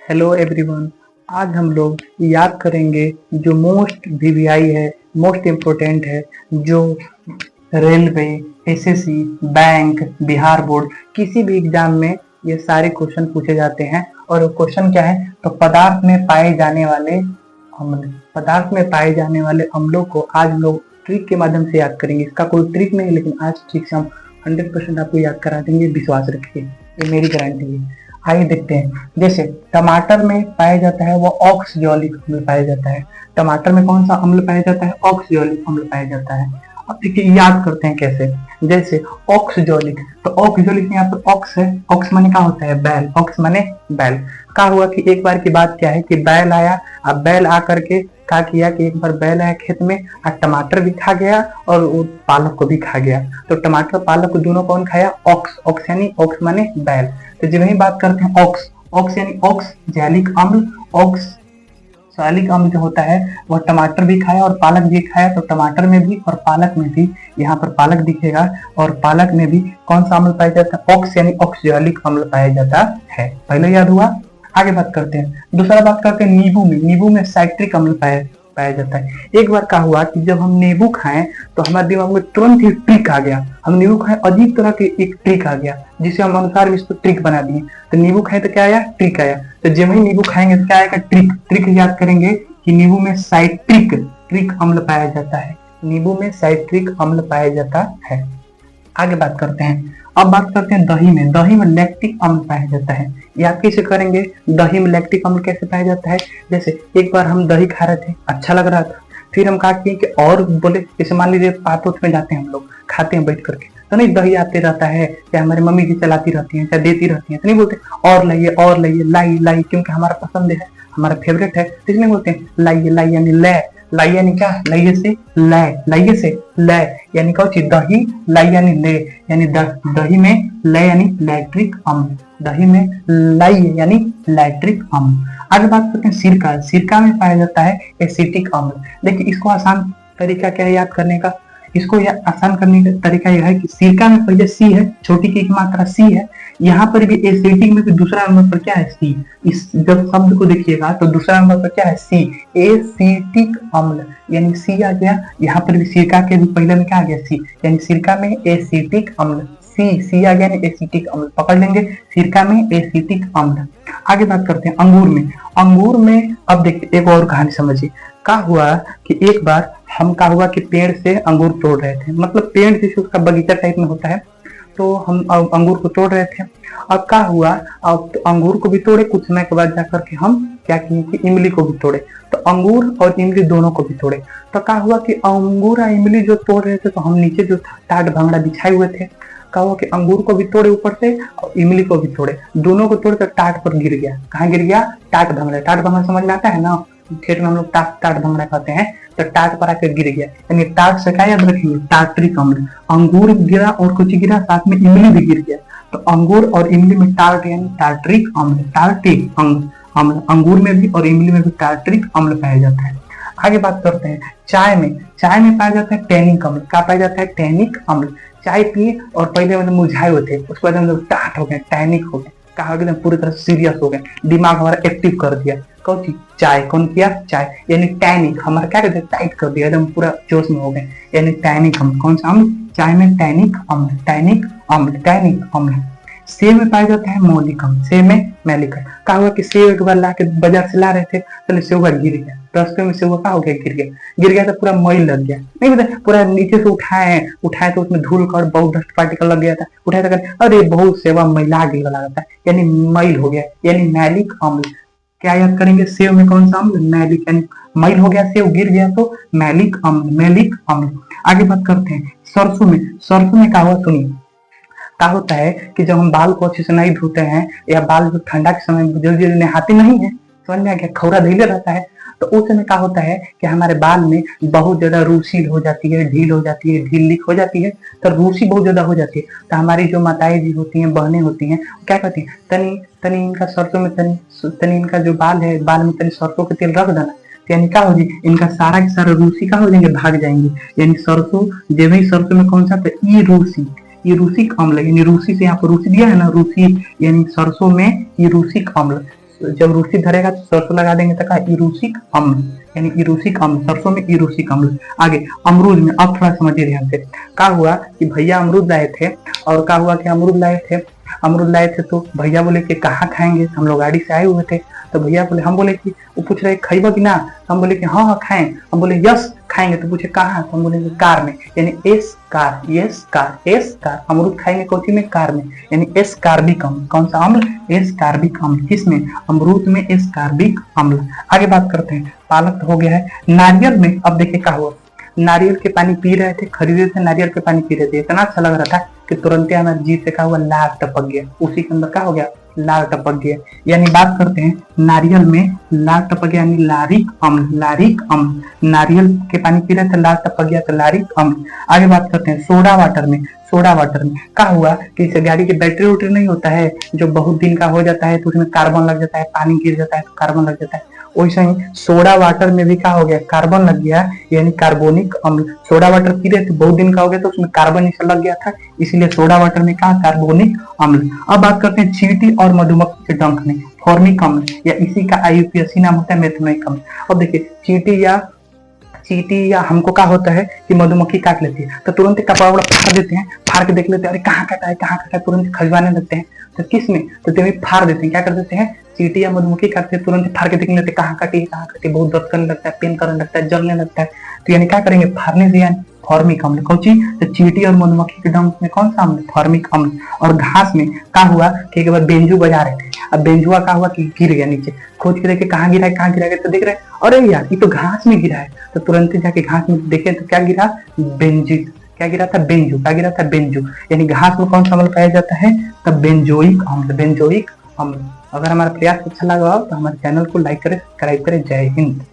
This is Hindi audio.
Hello everyone. आज हम लोग याद करेंगे जो मोस्ट वीवीआई है, मोस्ट इम्पोर्टेंट है, जो railway, SSC, bank, Bihar board, किसी भी एग्जाम में ये सारे क्वेश्चन पूछे जाते हैं। और क्वेश्चन क्या है, तो पदार्थ में पाए जाने वाले अम्ल, पदार्थ में पाए जाने वाले अम्लों को आज हम लोग ट्रिक के माध्यम से याद करेंगे। इसका कोई ट्रिक नहीं, लेकिन आज ट्रिक से हम 100% आपको याद करा देंगे, विश्वास रखिए, ये मेरी गारंटी है। आइए देखते हैं। जैसे टमाटर में पाया जाता है वो ऑक्सजॉलिक अम्ल पाया जाता है। टमाटर में कौन सा अम्ल पाया जाता है? ऑक्सजॉलिक अम्ल पाया जाता है। अब देखिए याद करते हैं कैसे। जैसे ऑक्सजॉलिक, तो ऑक्सजॉलिक में यहाँ पर ऑक्स है, ऑक्स माने क्या होता है? बैल, ऑक्स माने बैल। क्या हुआ कि एक बार की बात क्या है कि बैल आया, अब बैल आकर के क्या किया कि एक बार बैल आया खेत में और टमाटर भी खा गया और पालक को भी खा गया। तो टमाटर पालक को दोनों कौन खाया? ऑक्स, ऑक्स यानी ऑक्स माने बैल। तो जब वही बात करते हैं ऑक्स, ऑक्स यानी ऑक्स जैलिक अम्ल, ऑक्स सैलिक अम्ल जो होता है वह टमाटर भी खाया और पालक भी खाया। तो टमाटर में भी और पालक में भी, यहाँ पर पालक दिखेगा, और पालक में भी कौन सा अम्ल पाया जाता है? ऑक्स यानी ऑक्सजॉलिक अम्ल पाया जाता है। पहले याद हुआ। आगे बात करते हैं, दूसरा बात करते हैं नींबू में। नींबू में साइट्रिक अम्ल पाया जाता है। एक बार क्या हुआ कि जब हम नींबू खाएं तो हमारे दिमाग में तुरंत ही ट्रिक आ गया। हम नींबू खाएं, अजीब तरह के एक ट्रिक आ गया, जिसे हम अनुसार भी इसको ट्रिक बना दिए। तो नींबू खाएं तो क्या आया? ट्रिक आया। तो जब ही नींबू खाएंगे तो क्या आएगा? ट्रिक। ट्रिक याद करेंगे कि नींबू में साइट्रिक अम्ल पाया जाता है। नींबू में साइट्रिक अम्ल पाया जाता है। आगे बात करते हैं। अब बात करते हैं दही में। दही में लैक्टिक अम्ल पाया जाता है। याद कैसे करेंगे? दही में लैक्टिक अम्ल कैसे पाया जाता है? जैसे एक बार हम दही खा रहे थे, अच्छा लग रहा था, फिर हम कहा कि और बोले, जैसे मान लीजिए पार्ट में जाते हैं हम लोग, खाते हैं बैठ करके, तो नहीं दही आते रहता है, या हमारी मम्मी जी चलाती रहती है, चाहे देती रहती है, तो नहीं बोलते और लाइए और लाइए, लाई लाई, क्योंकि हमारा पसंद है, हमारा फेवरेट है, तो इसलिए बोलते हैं लाइए लाई, यानी ले। लाई यानी क्या? लाइए से लय, लाइए से लय यानी क्या चीज? दही। लाई यानी ले, यानी दही में लय यानी लैक्टिक अम्ल, दही में लाई यानी लैक्टिक अम्ल। आगे बात करते हैं सिरका। सिरका में पाया जाता है एसिटिक अम्ल। देखिए इसको आसान तरीका क्या है याद करने का? इसको आसान करने का तरीका यह है कि सिरका में पहले सी है, छोटी की मात्रा सी है, यहाँ पर भी एसिटिक में भी दूसरा नंबर पर क्या है? सी। इस जब शब्द को देखिएगा तो दूसरा नंबर पर क्या है? सी, एसिटिक अम्ल, यानी सी आ गया। यहाँ पर भी सिरका के भी पहले में क्या आ गया? सी, यानी सिरका में एसिटिक अम्ल, सी आ गया यानी एसिटिक अम्ल, पकड़ लेंगे, सिरका में एसिटिक अम्ल। आगे बात करते हैं अंगूर में। अंगूर में अब देखिए एक और कहानी समझिए। क्या हुआ कि एक बार हम क्या हुआ कि पेड़ से अंगूर तोड़ रहे थे, मतलब पेड़ जैसे उसका बगीचा टाइप में होता है, तो हम अंगूर को तोड़ रहे थे। अब क्या हुआ, अब अंगूर को भी तोड़े, कुछ समय के बाद जाकर के हम क्या किए कि इमली को भी तोड़े। तो अंगूर और इमली दोनों को भी तोड़े। तो क्या हुआ कि अंगूर और इमली जो तोड़ रहे थे, तो हम नीचे जो टाट भंगड़ा बिछाए हुए थे, क्या हुआ कि अंगूर को भी तोड़े ऊपर से और इमली को भी तोड़े, दोनों को तोड़ कर टाट पर गिर गया। कहाँ गिर गया? टाट भंगड़ा। टाट भंगड़ा समझ में आता है ना? खेत में हम लोग टाट भंगड़ा कहते हैं। तो टाट पर आकर गिर गया, यानी टाट से क्या याद रखेंगे? टार्ट्रिक अम्ल। अंगूर गिरा और कुछ गिरा, साथ में इमली भी गिर गया, तो अंगूर और इमली में टार्ट यानी टार्ट्रिक अम्ल, टार्ट्रिक अम्ल। अंगूर में भी और इमली में भी टार्ट्रिक अम्ल पाया जाता है। आगे बात करते हैं चाय में। चाय में पाया जाता है टैनिक अम्ल। क्या पाया जाता है? टैनिक अम्ल। चाय पिए और पहले मतलब मुरझाए हुए थे, उसके बाद हम लोग टाट हो गए, टैनिक हो गए, कहा एकदम पूरी तरह सीरियस हो गए, दिमाग हमारा एक्टिव कर दिया। कौन चीज? चाय। कौन किया? चाय, यानी टैनिक, हमारा क्या कहते हैं? टाइट कर दिया, एकदम पूरा जोश में हो गए, यानी टैनिक अम्ल। कौन सा अम्ल? चाय में टैनिक अम्ल, टैनिक अम्ल, टैनिक अम्ल। सेब में पाया जाता है मौलिक अम्ल। सेब में मैलिक। क्या हुआ कि सेब एक बार ला के बाजार से ला रहे थे, तो सेब गिर गया, रास्ते में सेब क्या हो गया? गिर गया तो पूरा मैल लग गया, नहीं पता, पूरा नीचे से उठाए तो उसमें धूल कर बहुत डस्ट पार्टिकल लग गया था। उठाए तो अरे बहुत सेवा मैला गिर लगा था, यानी मैल हो गया, यानी मैलिक अम्ल। क्या याद करेंगे? सेब में कौन सा अम्ल? मैलिक, यानी मैल हो गया, सेब गिर गया तो मैलिक अम्ल, मैलिक अम्ल। आगे बात करते हैं सरसों में। सरसों में क्या हुआ सुनिए। क्या होता है कि जब हम बाल को अच्छे से नहीं धोते हैं, या बाल जो ठंडा के समय जल्दी जल्दी नहाते नहीं है, समझ में आ गया, खौरा धीले रहता है, तो उस समय क्या होता है कि हमारे बाल में बहुत ज्यादा रूसी हो जाती है, ढील हो जाती है, ढील लीक हो जाती है, तो रूसी बहुत ज्यादा हो जाती है। तो हमारी जो माताएं जी होती हैं, बहनें होती हैं, क्या कहती हैं? तनी इनका सरसों में तनी इनका जो बाल है, बाल में तनी सरसों का तेल रख देना, यानी क्या होगी? इनका सारा के सारा रूसी का हो जाएंगे, भाग जाएंगे। यानी सरसों, जब ही सरसों में कौन सा? तो ई रूसी, ये रूसिक अम्ल, यानी रूसी से यहाँ पर रूसी दिया है ना, रूसी, यानी सरसों में ये रूसिक अम्ल, जब रूसी धरेगा तो सरसों लगा देंगे तो कहा इरूसिक अम्ल, यानी इरूसिक अम्ल, सरसों में इरूसिक अम्ल। आगे अमरूद में, अब थोड़ा समझिए ध्यान से। क्या हुआ कि भैया अमरूद लाए थे, और क्या हुआ कि अमरूद लाए थे तो भैया बोले कि कहाँ खाएंगे, हम लोग गाड़ी से आए हुए थे, तो भैया बोले, हम बोले कि, वो पूछ रहे खाइबा कि ना, हम बोले कि हाँ हाँ खाएं, हम बोले यस खाएंगे, तो पूछे कहाँ, तो हम बोले कार में, यानी एस कार, एस कार, अमरूद खाएंगे कौची में, कार में, यानी एस कार्बिक अम्ल। कौन सा अम्ल, एस कार्बिक अम्ल, किसमें, अमरूद में एस कार्बिक अम्ल। आगे बात करते हैं, पालक तो हो गया है। नारियल में अब देखिए क्या हुआ, नारियल के पानी पी रहे थे, खरीदे थे, नारियल के पानी पी रहे थे, इतना अच्छा लग रहा था कि तुरंत हमारे जीभ से क्या हुआ, लार टपक गया, उसी के अंदर क्या हो गया, लार टपक गया। यानी बात करते हैं नारियल में लार टपक गया, यानी लारिक अम्ल, नारियल के पानी पी रहे थे, लार टपक गया तो लारिक अम्ल। आगे बात करते हैं सोडा वाटर में क्या हुआ कि इसे गाड़ी के बैटरी वोटरी नहीं होता है जो बहुत दिन का हो जाता है तो उसमें कार्बन लग जाता है, पानी गिर जाता है तो कार्बन लग जाता है, वैसा ही सोडा वाटर में भी क्या हो गया, कार्बन लग गया, यानी कार्बोनिक अम्ल। सोडा वाटर पी रहे थे, बहुत दिन का हो गया तो उसमें कार्बन इसे लग गया था, इसलिए सोडा वाटर में क्या, कार्बोनिक अम्ल। अब बात करते हैं चींटी और मधुमक्खी के डंक में, फॉर्मिक अम्ल, या इसी का IUPAC नाम होता है, मेथनोइक अम्ल। अब देखिए चींटी या हमको क्या होता है कि मधुमक्खी काट लेती है तो तुरंत कपड़ा वपड़ा फाड़ देते हैं, फाड़ के देख लेते हैं अरे कहाँ काटा है, तुरंत खजवाने लगते हैं, तो किस में, तो तभी फाड़ देते हैं, क्या कर देते हैं, चींटी या मधुमक्खी काटते हैं तुरंत फाड़ के देख लेते हैं कहाँ काटी, बहुत दर्द करने लगता है, पेन करने लगता है, जलने लगता है, तो यानी क्या करेंगे, फाड़ने से, यानी फॉर्मिक अम्ल। कौची, तो चींटी और मधुमक्खी के डंक में कौन सा अम्ल, फॉर्मिक अम्ल। और घास में क्या हुआ कि एक बार बेंजू बजा रहे थे, अब बेंजुआ क्या हुआ कि गिर गया नीचे, खोज के देखे कहाँ गिरा है, तो देख रहे अरे यार ये तो घास में गिरा है, तो तुरंत जाके घास में देखे तो क्या गिरा, क्या गिरा था, बेंजू, यानी घास में कौन सा अम्ल पाया जाता है, तब बेंजोइक अम्ल। अगर हमारा प्रयास अच्छा लगा हो तो हमारे चैनल को लाइक करें, सब्सक्राइब करें। जय हिंद।